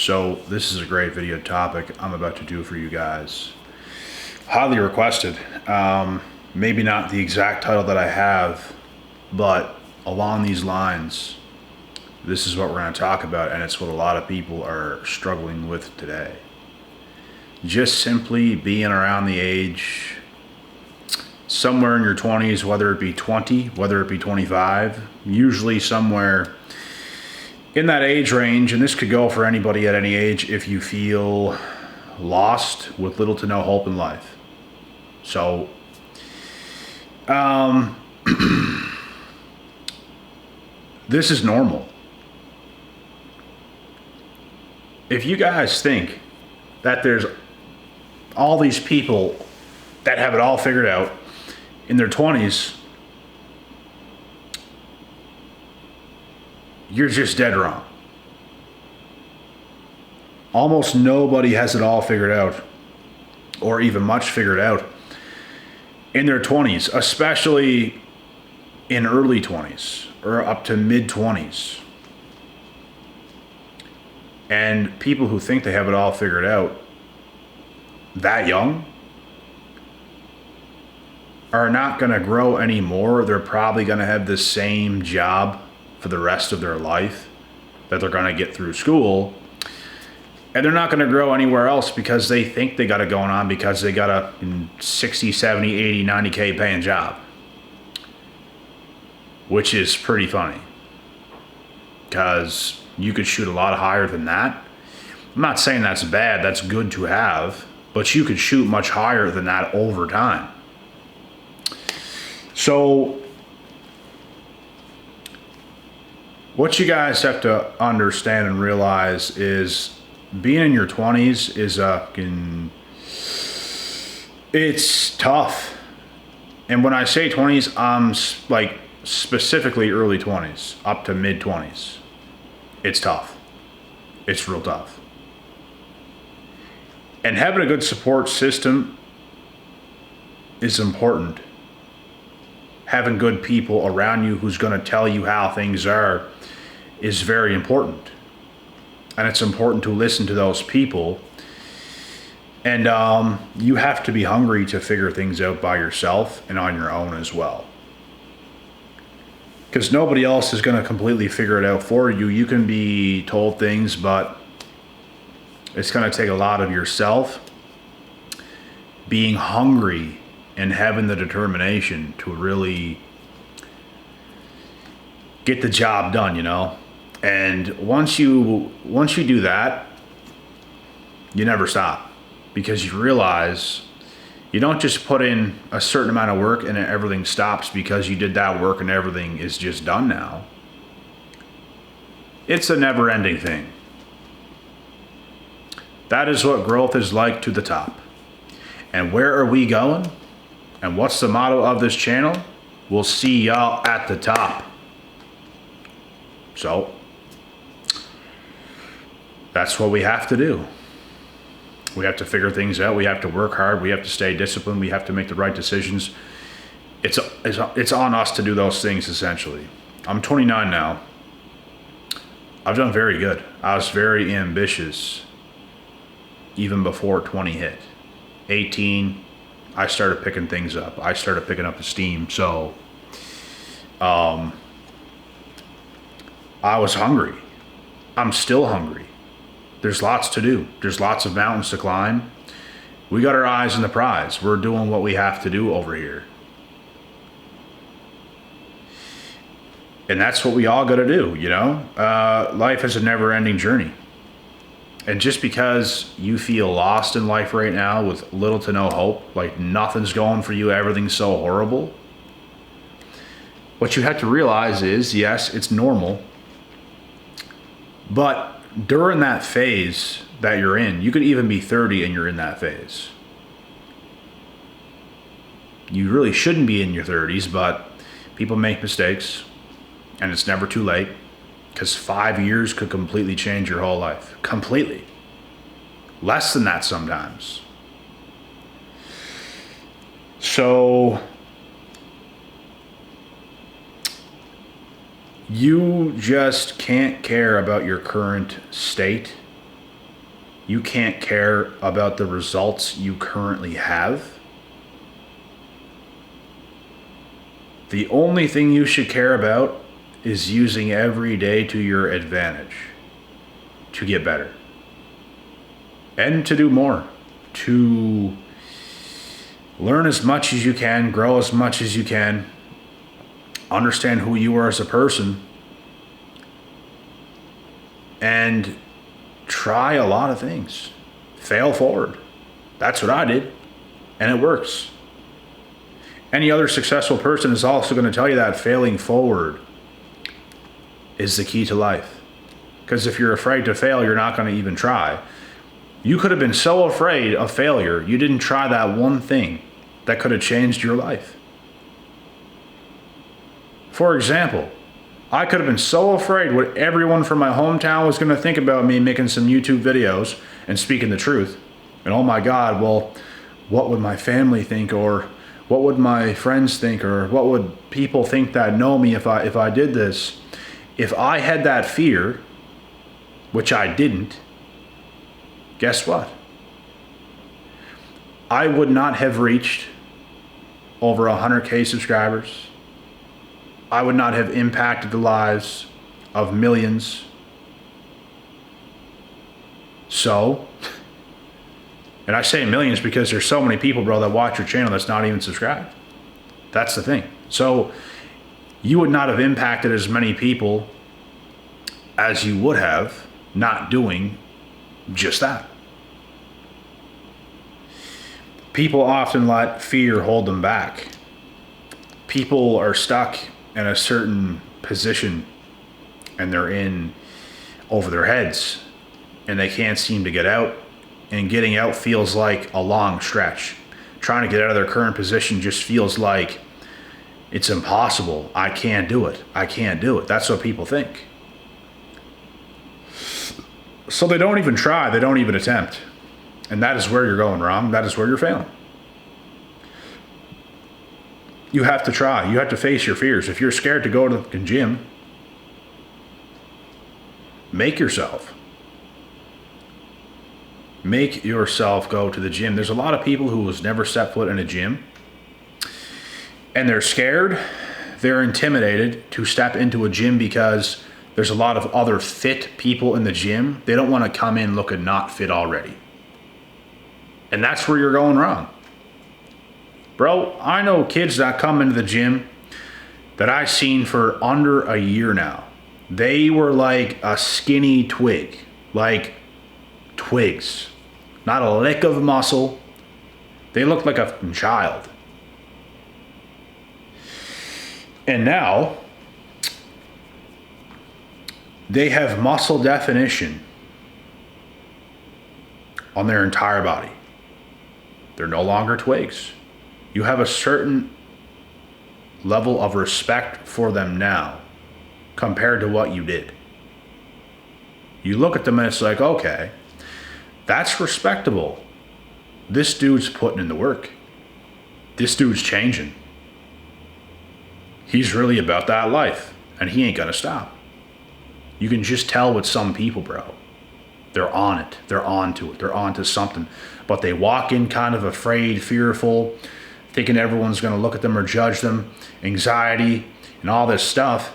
So this is a great video topic I'm about to do for you guys. Highly requested. Maybe not the exact title that I have, but along these lines, this is what we're going to talk about, and it's what a lot of people are struggling with today. Just simply being around the age, somewhere in your 20s, whether it be 20, whether it be 25, usually somewhere in that age range, and this could go for anybody at any age if you feel lost with little to no hope in life. So, this is normal. If you guys think that there's all these people that have it all figured out in their 20s, you're just dead wrong. Almost nobody has it all figured out, or even much figured out, in their 20s, especially in early 20s or up to mid 20s. And people who think they have it all figured out that young are not going to grow anymore. They're probably going to have the same job for the rest of their life that they're going to get through school, and they're not going to grow anywhere else because they think they got it going on because they got a 60, 70, 80, 90K paying job, which is pretty funny because you could shoot a lot higher than that. I'm not saying that's bad, that's good to have, but you could shoot much higher than that over time. So what you guys have to understand and realize is being in your 20s is it's tough. And when I say 20s, I'm like specifically early 20s up to mid 20s. It's tough. It's real tough. And having a good support system is important. Having good people around you who's going to tell you how things are is very important. And it's important to listen to those people. And you have to be hungry to figure things out by yourself and on your own as well. Because nobody else is going to completely figure it out for you. You can be told things, but it's going to take a lot of yourself being hungry and having the determination to really get the job done, you know? And once you do that, you never stop, because you realize you don't just put in a certain amount of work and everything stops because you did that work and everything is just done now. It's a never-ending thing. That is what growth is like to the top. And where are we going? And what's the motto of this channel? We'll see y'all at the top. So that's what we have to do. We have to figure things out. We have to work hard. We have to stay disciplined. We have to make the right decisions. It's on us to do those things, essentially. I'm 29 now. I've done very good. I was very ambitious even before 20 hit. 18, I started picking things up. I started picking up the steam. So I was hungry. I'm still hungry. There's lots to do. There's lots of mountains to climb. We got our eyes on the prize. We're doing what we have to do over here. And that's what we all got to do, you know? Life is a never-ending journey. And just because you feel lost in life right now with little to no hope, like nothing's going for you, everything's so horrible, what you have to realize is, yes, it's normal, but during that phase that you're in, you could even be 30 and you're in that phase. You really shouldn't be in your 30s, but people make mistakes, and it's never too late, because 5 years could completely change your whole life. Completely. Less than that sometimes. So you just can't care about your current state you can't care about the results you currently have. The only thing you should care about is using every day to your advantage to get better and to do more, to learn as much as you can, grow as much as you can, understand who you are as a person, and try a lot of things. Fail forward. That's what I did, and it works. Any other successful person is also going to tell you that failing forward is the key to life. Because if you're afraid to fail, you're not going to even try. You could have been so afraid of failure, you didn't try that one thing that could have changed your life. For example, I could have been so afraid what everyone from my hometown was going to think about me making some YouTube videos and speaking the truth. And oh my God, well, what would my family think, or what would my friends think, or what would people think that know me if I did this? If I had that fear, which I didn't, guess what? I would not have reached over 100K subscribers. I would not have impacted the lives of millions. So, and I say millions because there's so many people, bro, that watch your channel that's not even subscribed. That's the thing. So you would not have impacted as many people as you would have not doing just that. People often let fear hold them back. People are stuck in a certain position and they're in over their heads and they can't seem to get out, and getting out feels like a long stretch. Trying to get out of their current position just feels like it's impossible. I can't do it. I can't do it. That's what people think. So they don't even try. They don't even attempt. And that is where you're going wrong. That is where you're failing. You have to try. You have to face your fears. If you're scared to go to the gym, make yourself go to the gym. There's a lot of people who has never set foot in a gym, and they're scared, they're intimidated to step into a gym because there's a lot of other fit people in the gym. They don't want to come in looking not fit already. And that's where you're going wrong. Bro, I know kids that come into the gym that I've seen for under a year now. They were like a skinny twig, like twigs, not a lick of muscle. They looked like a child. And now they have muscle definition on their entire body. They're no longer twigs. You have a certain level of respect for them now compared to what you did. You look at them and it's like, okay, that's respectable. This dude's putting in the work. This dude's changing. He's really about that life, and he ain't gonna stop. You can just tell with some people, bro. They're on it. They're on to it. They're on to something. But they walk in kind of afraid, fearful, thinking everyone's going to look at them or judge them, anxiety, and all this stuff.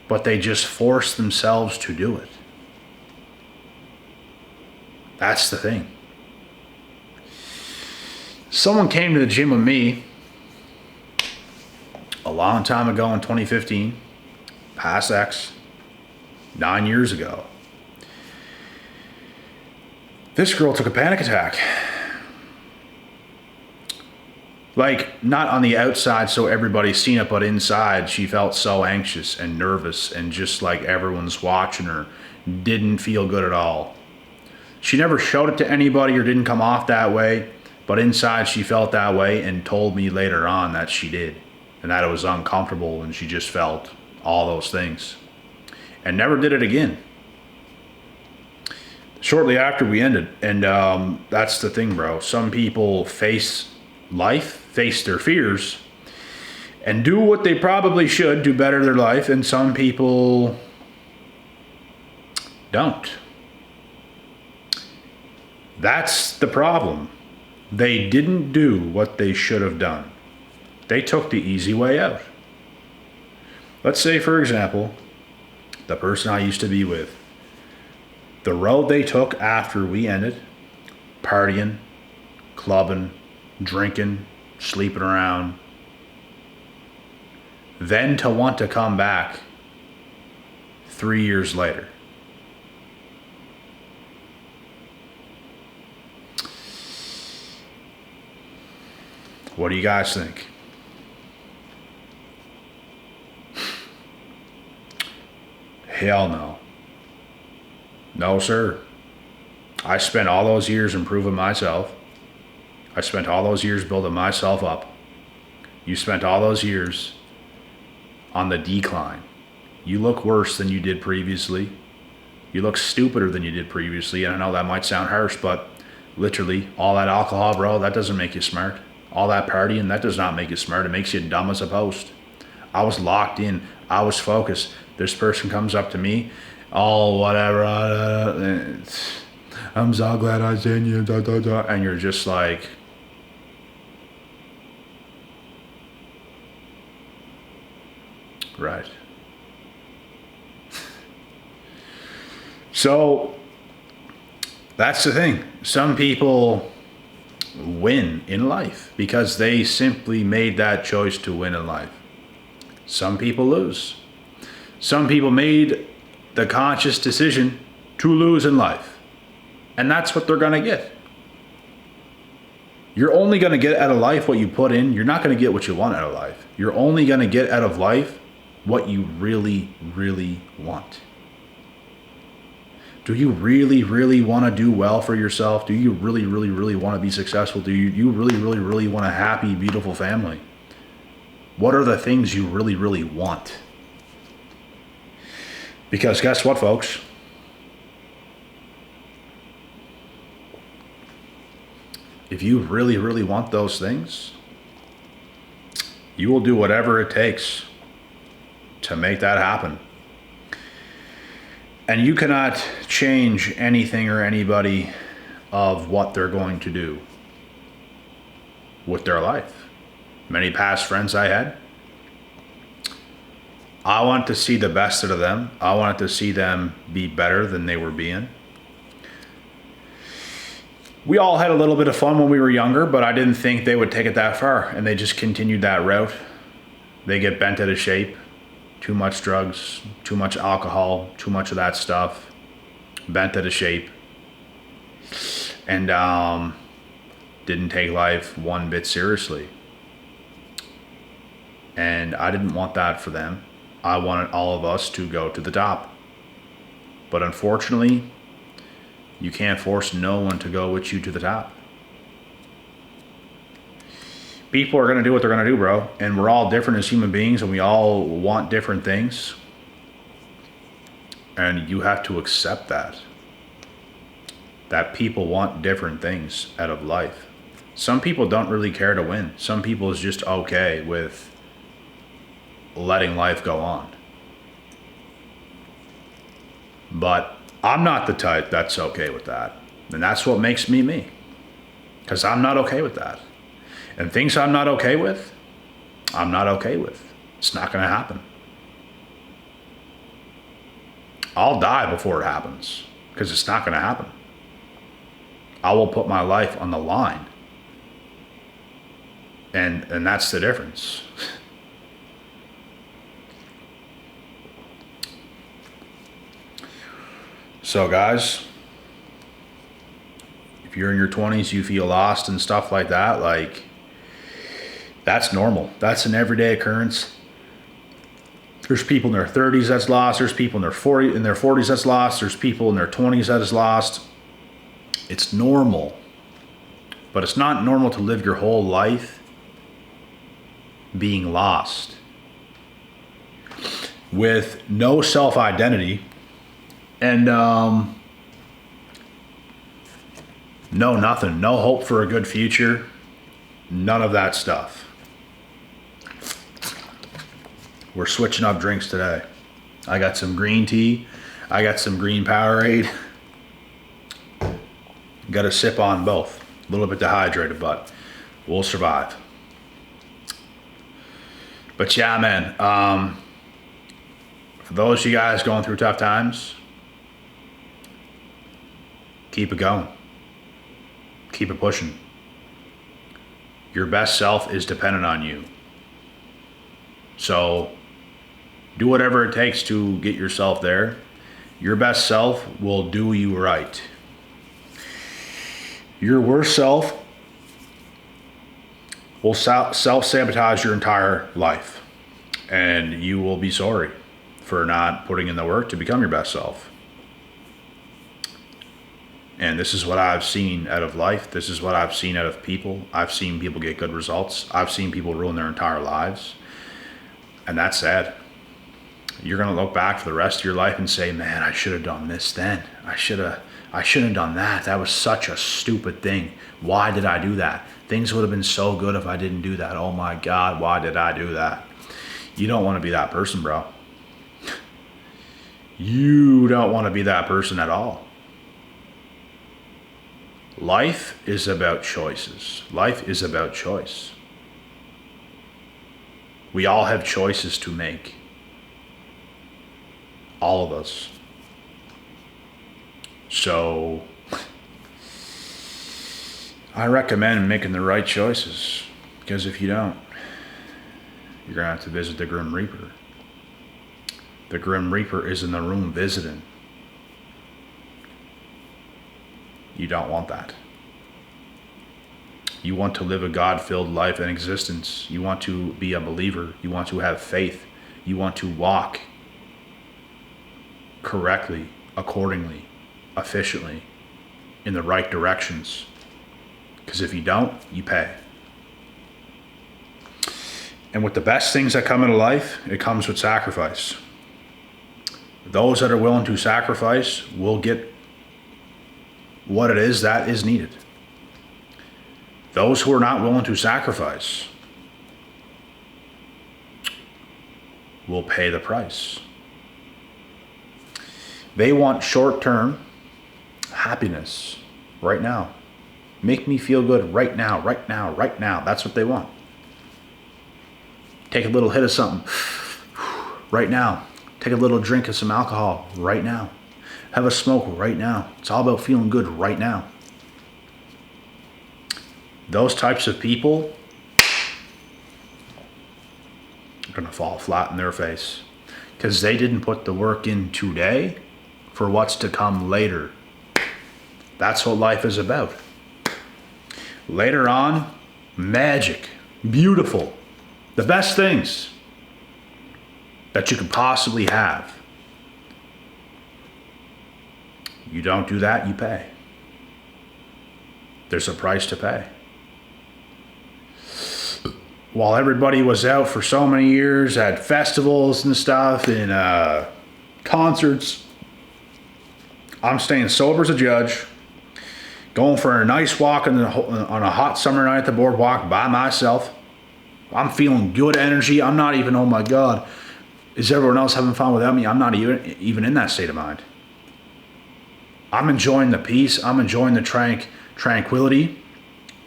But they just force themselves to do it. That's the thing. Someone came to the gym with me a long time ago in 2015, past X, 9 years ago. This girl took a panic attack. Like, not on the outside so everybody's seen it, but inside she felt so anxious and nervous and just like everyone's watching her. Didn't feel good at all. She never showed it to anybody or didn't come off that way, but inside she felt that way and told me later on that she did. And that it was uncomfortable and she just felt all those things. And never did it again. Shortly after we ended, and that's the thing, bro. Some people face life, face their fears, and do what they probably should, do better their life, and some people don't. That's the problem. They didn't do what they should have done. They took the easy way out. Let's say, for example, the person I used to be with, the road they took after we ended, partying, clubbing, drinking, sleeping around, then to want to come back 3 years later. What do you guys think? Hell no. No, sir. I spent all those years improving myself. I spent all those years building myself up. You spent all those years on the decline. You look worse than you did previously. You look stupider than you did previously. And I know that might sound harsh, but literally, all that alcohol, bro, that doesn't make you smart. All that partying, that does not make you smart. It makes you dumb as a post. I was locked in. I was focused. This person comes up to me, oh, whatever. I'm so glad I seen you. Da, da, da. And you're just like, right. So that's the thing. Some people win in life because they simply made that choice to win in life. Some people lose. Some people made the conscious decision to lose in life. And that's what they're going to get. You're only going to get out of life what you put in. You're not going to get what you want out of life. You're only going to get out of life what you really, really want. Do you really, really want to do well for yourself? Do you really, really, really want to be successful? Do you really, really, really want a happy, beautiful family? What are the things you really, really want? Because guess what, folks? If you really, really want those things, you will do whatever it takes to make that happen. And you cannot change anything or anybody of what they're going to do with their life. Many past friends I had, I wanted to see the best out of them. I wanted to see them be better than they were being. We all had a little bit of fun when we were younger, but I didn't think they would take it that far, and they just continued that route. They get bent out of shape. Too much drugs, too much alcohol, too much of that stuff, bent out of shape, and didn't take life one bit seriously. And I didn't want that for them. I wanted all of us to go to the top. But unfortunately, you can't force no one to go with you to the top. People are going to do what they're going to do, bro. And we're all different as human beings, and we all want different things. And you have to accept that. That people want different things out of life. Some people don't really care to win. Some people is just okay with letting life go on. But I'm not the type that's okay with that. And that's what makes me me. Because I'm not okay with that. And things I'm not okay with, I'm not okay with. It's not going to happen. I'll die before it happens because it's not going to happen. I will put my life on the line. And that's the difference. So guys, if you're in your 20s, you feel lost and stuff like that, like, that's normal. That's an everyday occurrence. There's people in their 30s that's lost. There's people in their 40s that's lost. There's people in their 20s that is lost. It's normal. But it's not normal to live your whole life being lost. With no self-identity and no nothing. No hope for a good future. None of that stuff. We're switching up drinks today. I got some green tea. I got some green Powerade. Got to sip on both. A little bit dehydrated, but we'll survive. But yeah, man, for those of you guys going through tough times, keep it going. Keep it pushing. Your best self is dependent on you. So do whatever it takes to get yourself there. Your best self will do you right. Your worst self will self-sabotage your entire life. And you will be sorry for not putting in the work to become your best self. And this is what I've seen out of life. This is what I've seen out of people. I've seen people get good results. I've seen people ruin their entire lives. And that's sad. You're going to look back for the rest of your life and say, man, I should have done this then. I shouldn't have done that. That was such a stupid thing. Why did I do that? Things would have been so good if I didn't do that. Oh my God, why did I do that? You don't want to be that person, bro. You don't want to be that person at all. Life is about choices. Life is about choice. We all have choices to make. All of us. So I recommend making the right choices, because if you don't, you're going to have to visit the Grim Reaper. The Grim Reaper is in the room visiting. You don't want that. You want to live a God-filled life and existence. You want to be a believer. You want to have faith. You want to walk correctly, accordingly, efficiently, in the right directions. Because if you don't, you pay. And with the best things that come into life, it comes with sacrifice. Those that are willing to sacrifice will get what it is that is needed. Those who are not willing to sacrifice will pay the price. They want short-term happiness right now. Make me feel good right now, right now, right now. That's what they want. Take a little hit of something right now. Take a little drink of some alcohol right now. Have a smoke right now. It's all about feeling good right now. Those types of people are going to fall flat in their face because they didn't put the work in today for what's to come later. That's what life is about. Later on, magic, beautiful, the best things that you could possibly have. You don't do that, you pay. There's a price to pay. While everybody was out for so many years at festivals and stuff and concerts, I'm staying sober as a judge, going for a nice walk on a hot summer night at the boardwalk by myself. I'm feeling good energy. I'm not even, oh my God, is everyone else having fun without me? I'm not even in that state of mind. I'm enjoying the peace. I'm enjoying the tranquility.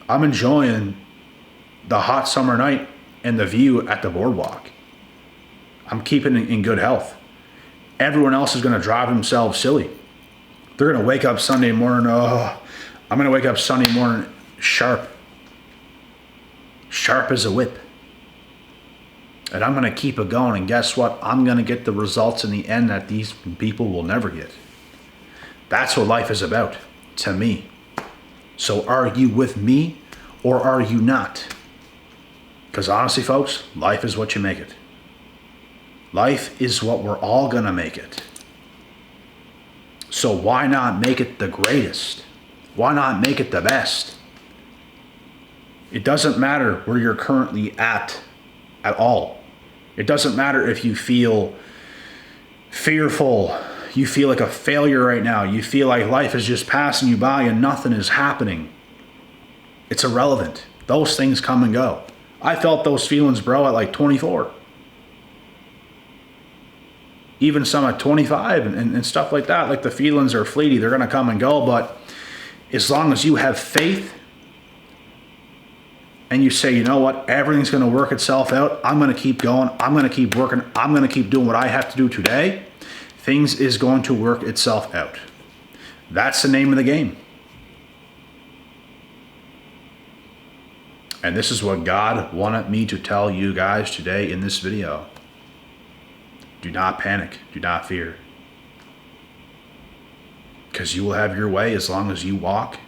I'm enjoying the hot summer night and the view at the boardwalk. I'm keeping it in good health. Everyone else is going to drive themselves silly. They're going to wake up Sunday morning, I'm going to wake up Sunday morning sharp. Sharp as a whip. And I'm going to keep it going. And guess what? I'm going to get the results in the end that these people will never get. That's what life is about, to me. So are you with me or are you not? Because honestly, folks, life is what you make it. Life is what we're all going to make it. So why not make it the greatest? Why not make it the best? It doesn't matter where you're currently at all. It doesn't matter if you feel fearful, you feel like a failure right now, you feel like life is just passing you by and nothing is happening. It's irrelevant. Those things come and go. I felt those feelings, bro, at like 24. Even some at 25 and stuff like that. Like the feelings are fleeting. They're going to come and go. But As long as you have faith and you say, you know what, everything's going to work itself out. I'm going to keep going. I'm going to keep working. I'm going to keep doing what I have to do today. Things is going to work itself out. That's the name of the game. And this is what God wanted me to tell you guys today in this video. Do not panic. Do not fear. Because you will have your way as long as you walk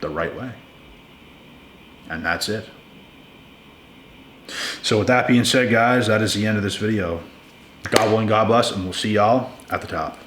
the right way. And that's it. So with that being said, guys, that is the end of this video. God willing, God bless, and we'll see y'all at the top.